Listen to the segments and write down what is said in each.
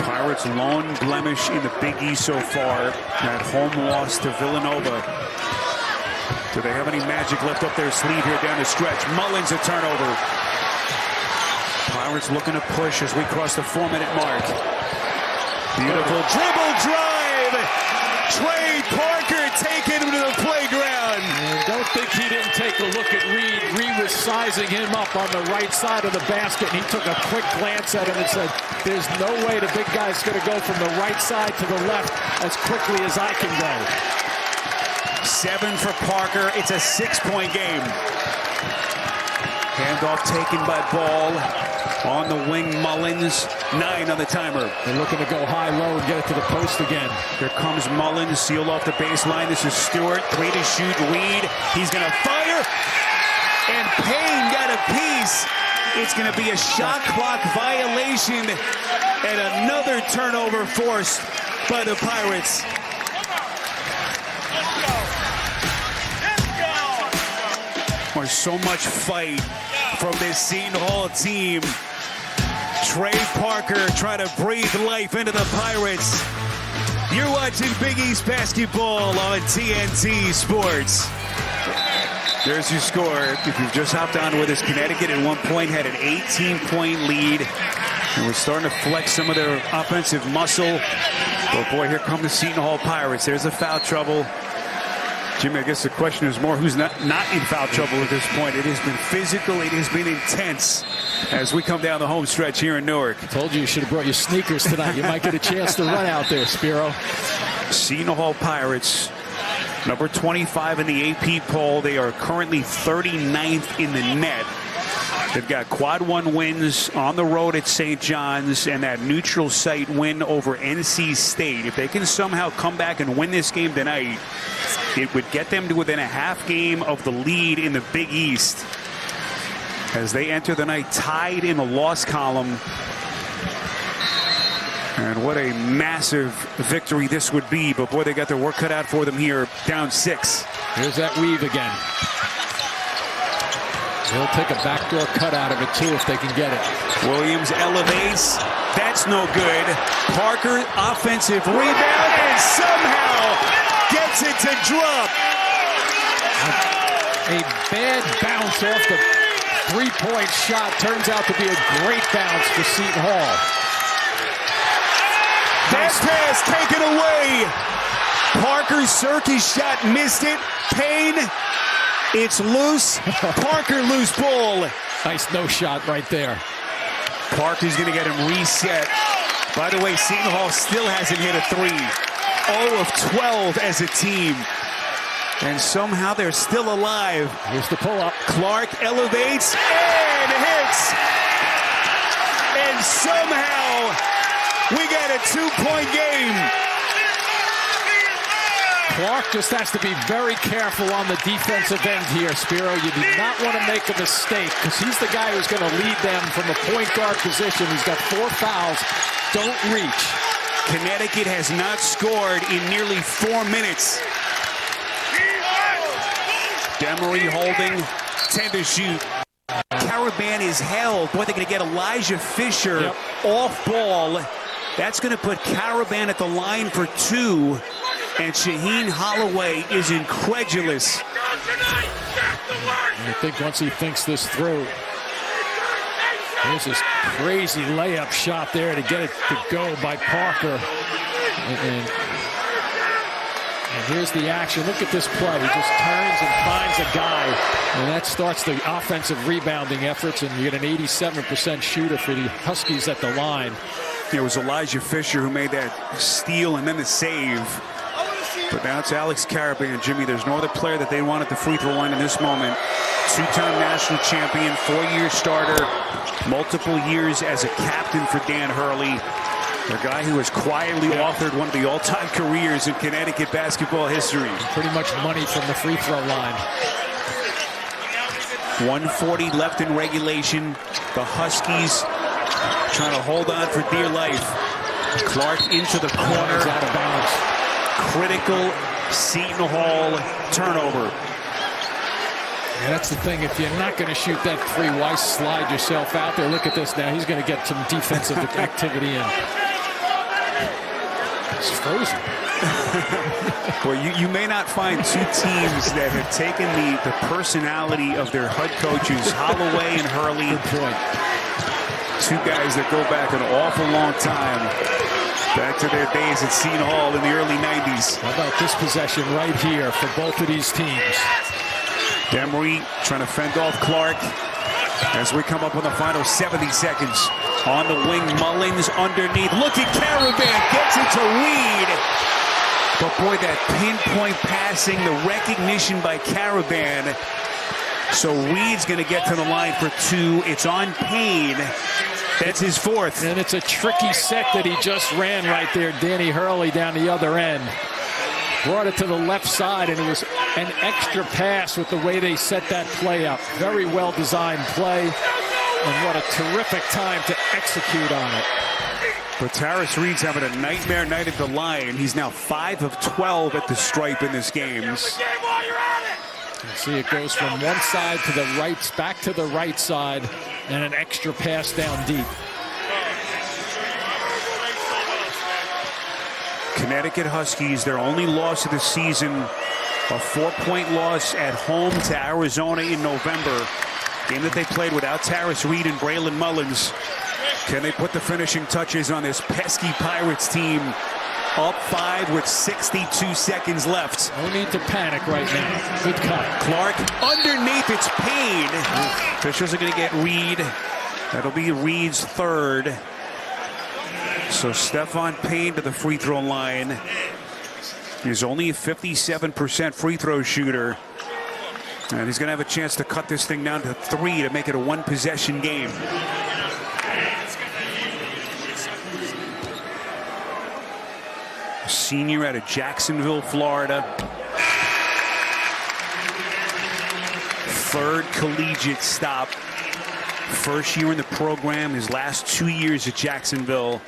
Pirates' lone blemish in the Big East so far. That home loss to Villanova. Do they have any magic left up their sleeve here down the stretch? Mullins a turnover. Pirates looking to push as we cross the 4-minute mark. Beautiful dribble drive. Trey Parker taking him to the playground. And don't think he didn't take a look at Reed. Reed was sizing him up on the right side of the basket, and he took a quick glance at him and said, there's no way the big guy's going to go from the right side to the left as quickly as I can go. 7 for Parker. It's a 6-point game. Handoff taken by Ball. On the wing, Mullins. 9 on the timer. They're looking to go high-low and get it to the post again. Here comes Mullins, sealed off the baseline. This is Stewart. 3 to shoot. Reed. He's going to fire. And Payne got a piece. It's going to be a shot clock violation. And another turnover forced by the Pirates. There's so much fight from this Seton Hall team. Trey Parker trying to breathe life into the Pirates. You're watching Big East basketball on TNT Sports. There's your score. If you've just hopped on with us, Connecticut at one point had an 18-point lead. And we're starting to flex some of their offensive muscle. But boy, here come the Seton Hall Pirates. There's the foul trouble. Jimmy, I guess the question is more who's not in foul trouble at this point. It has been physical. It has been intense as we come down the home stretch here in Newark. I told you should have brought your sneakers tonight. You might get a chance to run out there, Spiro. Seton Hall Pirates, number 25 in the AP poll. They are currently 39th in the net. They've got quad 1 wins on the road at St. John's and that neutral site win over NC State. If they can somehow come back and win this game tonight, it would get them to within a half game of the lead in the Big East as they enter the night tied in the loss column. And what a massive victory this would be. But boy, they got their work cut out for them here, down 6. Here's that weave again. They'll take a backdoor cut out of it, too, if they can get it. Williams elevates. That's no good. Parker, offensive rebound, and somehow gets it to drop. A bad bounce off the three-point shot turns out to be a great bounce for Seton Hall. That pass taken away. Parker's circus shot missed it. Payne. It's loose. Parker loose ball. Nice no shot right there. Parker's going to get him reset. By the way, Seton Hall still hasn't hit a 3. 0 of 12 as a team. And somehow they're still alive. Here's the pull-up. Clark elevates and hits. And somehow we got a 2-point game. Clark just has to be very careful on the defensive end here, Spiro. You do not want to make a mistake because he's the guy who's going to lead them from the point guard position. He's got 4 fouls. Don't reach. Connecticut has not scored in nearly 4 minutes. Demery holding, 10 to shoot. Caraban is held. Boy, they're going to get Elijah Fisher off ball. That's going to put Caraban at the line for 2. And Shaheen Holloway is incredulous. I think once he thinks this through, there's this crazy layup shot there to get it to go by Parker. And here's the action. Look at this play. He just turns and finds a guy. And that starts the offensive rebounding efforts. And you get an 87% shooter for the Huskies at the line. It was Elijah Fisher who made that steal and then the save. But now it's Alex Caraban. Jimmy, there's no other player that they want at the free throw line in this moment. 2-time national champion, 4-year starter, multiple years as a captain for Dan Hurley. The guy who has quietly authored one of the all-time careers in Connecticut basketball history. Pretty much money from the free throw line. 1:40 left in regulation. The Huskies trying to hold on for dear life. Clark into the corner. He's out of bounds. Critical Seton Hall turnover. Yeah, that's the thing. If you're not going to shoot that 3, why slide yourself out there? Look at this now. He's going to get some defensive activity in. It's frozen. Well, you may not find two teams that have taken the personality of their head coaches, Holloway and Hurley. Good point. Two guys that go back an awful long time. Back to their days at Seton Hall in the early 90s. How about this possession right here for both of these teams? Demery trying to fend off Clark as we come up on the final 70 seconds. On the wing, Mullins underneath. Look at Caraban, gets it to Reed. But boy, that pinpoint passing, the recognition by Caraban. So Reed's going to get to the line for two. It's on Payne. That's his fourth. And it's a tricky set that he just ran right there. Danny Hurley down the other end. Brought it to the left side, and it was an extra pass with the way they set that play up. Very well-designed play, and what a terrific time to execute on it. But Tarris Reed's having a nightmare night at the line. He's now 5 of 12 at the stripe in this game. You see it goes from one side to the right, back to the right side, and an extra pass down deep. Connecticut Huskies, their only loss of the season, a 4-point loss at home to Arizona in November. Game that they played without Tarris Reed and Braylon Mullins. Can they put the finishing touches on this pesky Pirates team? Up 5 with 62 seconds left. No need to panic right now. Good cut. Clark underneath, it's Payne. Officials are going to get Reed. That'll be Reed's third. So Stephon Payne to the free throw line. He's only a 57% free throw shooter. And he's going to have a chance to cut this thing down to 3 to make it a one-possession game. Senior out of Jacksonville, Florida. Third collegiate stop. First year in the program, his last 2 years at Jacksonville.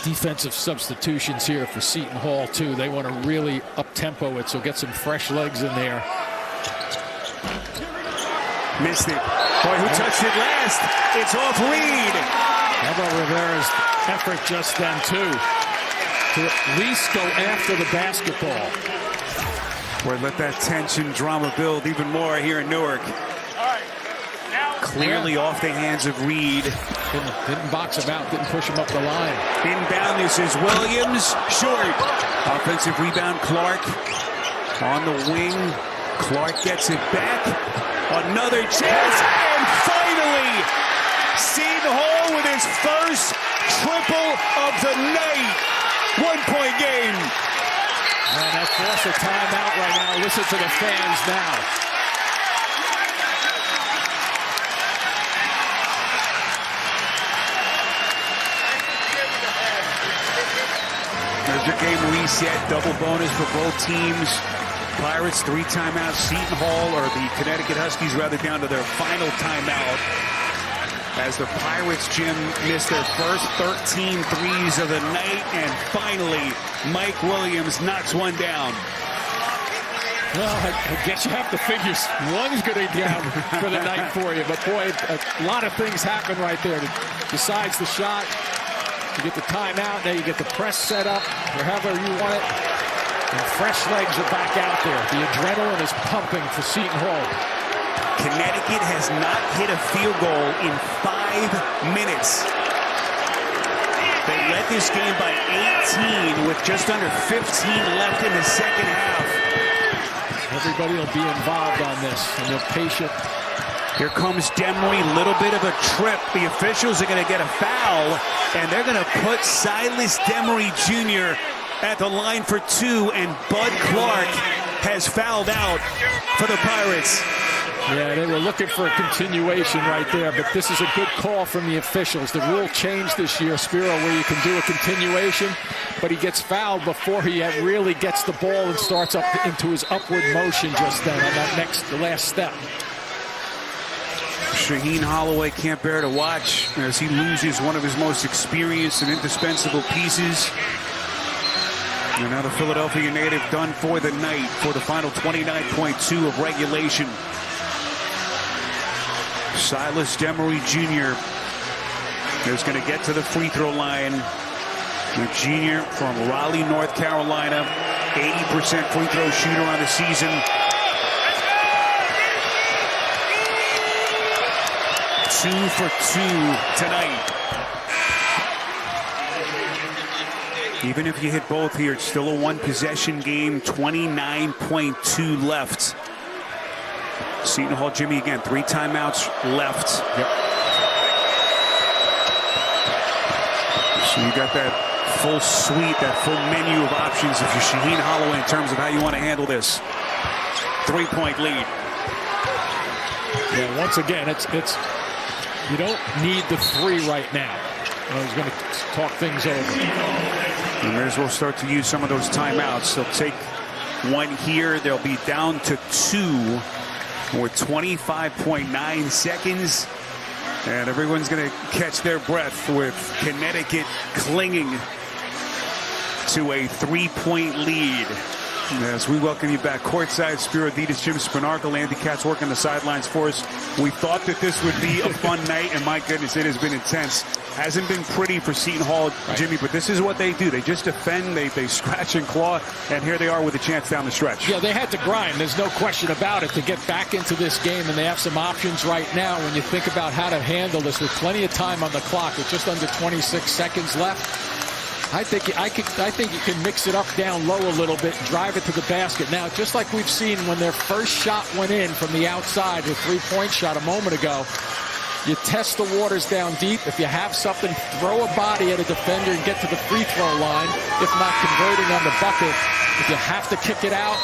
Defensive substitutions here for Seton Hall, too. They want to really up-tempo it, so get some fresh legs in there. Missed it. Boy, who touched it last? It's off Reed. How about Rivera's effort just then, too? To at least go after the basketball. Boy, let that tension drama build even more here in Newark. Clearly off the hands of Reed. Didn't box him out, didn't push him up the line. Inbound, this is Williams. Short. Offensive rebound, Clark. On the wing. Clark gets it back. Another chance. And finally, Seton Hall with his first triple of the night. 1-point game. And that forced a timeout right now. Listen to the fans now. There's your game reset. Double bonus for both teams. Pirates 3 timeouts. Seton Hall, or the Connecticut Huskies, rather, down to their final timeout. As the Pirates, Jim, missed their first 13 threes of the night. And finally, Mike Williams knocks one down. Well, I guess you have to figure one's going to be down for the night for you. But, boy, a lot of things happen right there. Besides the shot, you get the timeout. Now you get the press set up, or however you want it. And fresh legs are back out there. The adrenaline is pumping for Seton Hall. Connecticut has not hit a field goal in 5 minutes. They led this game by 18 with just under 15 left in the second half. Everybody will be involved on this, and they're patient. Here comes Demery, little bit of a trip. The officials are going to get a foul, and they're going to put Silas Demery Jr. at the line for 2, and Bud Clark has fouled out for the Pirates. Yeah, they were looking for a continuation right there, but this is a good call from the officials. The rule changed this year, Spiro, where you can do a continuation, but he gets fouled before he really gets the ball and starts up into his upward motion just then on that the last step. Shaheen Holloway can't bear to watch as he loses one of his most experienced and indispensable pieces. And now the Philadelphia native done for the night for the final 29.2 of regulation. Silas Demery Jr. is going to get to the free throw line. the junior from Raleigh, North Carolina, 80% free throw shooter on the season. 2 for 2 tonight. Even if you hit both here, it's still a one-possession game, 29.2 left. Seton Hall, Jimmy, again, 3 timeouts left. Yep. So you got that full suite, that full menu of options if you're Shaheen Holloway in terms of how you want to handle this 3-point lead. Yeah, once again, it's you don't need the 3 right now. I was going to talk things over. You may as well start to use some of those timeouts. They'll take one here. They'll be down to 2 with 25.9 seconds. And everyone's going to catch their breath with Connecticut clinging to a 3-point lead. As we welcome you back courtside, Spiro Adidas, Jim Spinarco, Andy Katz working the sidelines for us. We thought that this would be a fun night, and my goodness, it has been intense. Hasn't been pretty for Seton Hall, Jimmy, but this is what they do. They just defend, they scratch and claw, and here they are with a chance down the stretch. Yeah, they had to grind. There's no question about it to get back into this game, and they have some options right now when you think about how to handle this with plenty of time on the clock with just under 26 seconds left. I think you can mix it up down low a little bit and drive it to the basket. Now, just like we've seen when their first shot went in from the outside, the 3-point shot a moment ago, you test the waters down deep. If you have something, throw a body at a defender and get to the free throw line. If not converting on the bucket, if you have to kick it out,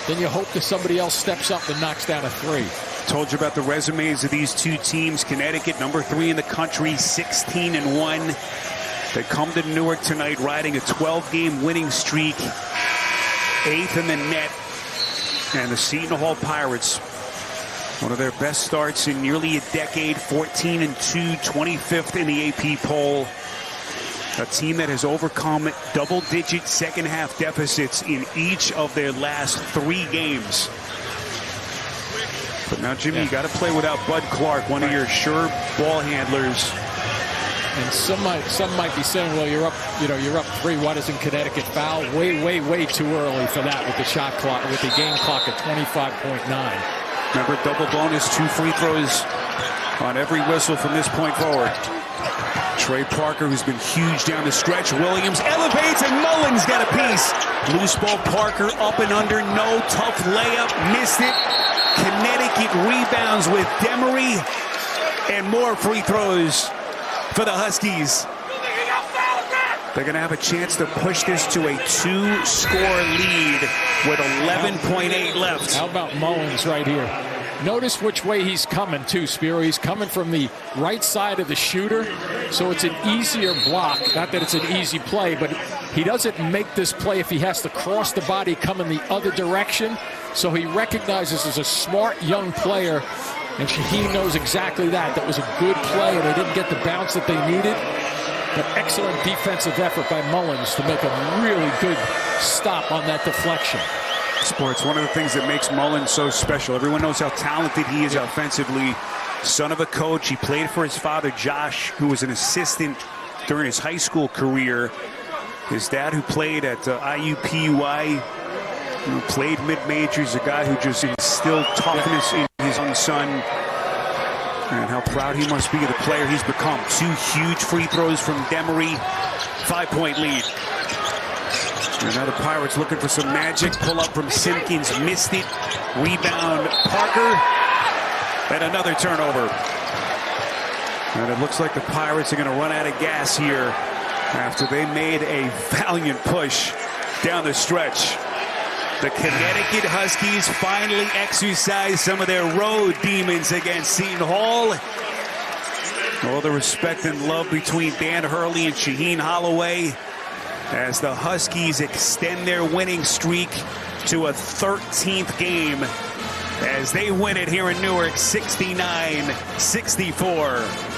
then you hope that somebody else steps up and knocks down a 3. Told you about the resumes of these two teams. Connecticut, number 3 in the country, 16-1. They come to Newark tonight riding a 12-game winning streak, 8th in the net. And the Seton Hall Pirates, one of their best starts in nearly a decade, 14-2, 25th in the AP poll. A team that has overcome double-digit second-half deficits in each of their last 3 games. But now, Jimmy, you got to play without Bud Clark, one of your sure ball handlers. And some might be saying, well, you're up 3. Why doesn't Connecticut foul? Way too early for that with the shot clock, with the game clock at 25.9. Remember, double bonus, 2 free throws on every whistle from this point forward. Trey Parker, who's been huge down the stretch. Williams elevates, and Mullins got a piece. Loose ball, Parker up and under, no tough layup, missed it. Connecticut rebounds with Demery, and more free throws for the Huskies. They're going to have a chance to push this to a 2-score lead with 11.8 left. How about Mullins right here? Notice which way he's coming too, Spiro. He's coming from the right side of the shooter, so it's an easier block. Not that it's an easy play, but he doesn't make this play if he has to cross the body, come in the other direction. So he recognizes as a smart young player, and Shaheen knows exactly that. That was a good play, and they didn't get the bounce that they needed. But excellent defensive effort by Mullins to make a really good stop on that deflection. Sports, one of the things that makes Mullins so special. Everyone knows how talented he is offensively. Son of a coach. He played for his father, Josh, who was an assistant during his high school career. His dad, who played at IUPUI, who played mid-majors, a guy who just instilled toughness in his own son. And how proud he must be of the player he's become. 2 huge free throws from Demery. 5-point lead. And now the Pirates looking for some magic. Pull up from Simpkins. Missed it. Rebound Parker. And another turnover. And it looks like the Pirates are going to run out of gas here after they made a valiant push down the stretch. The Connecticut Huskies finally exercise some of their road demons against Seton Hall. All the respect and love between Dan Hurley and Shaheen Holloway as the Huskies extend their winning streak to a 13th game as they win it here in Newark, 69-64.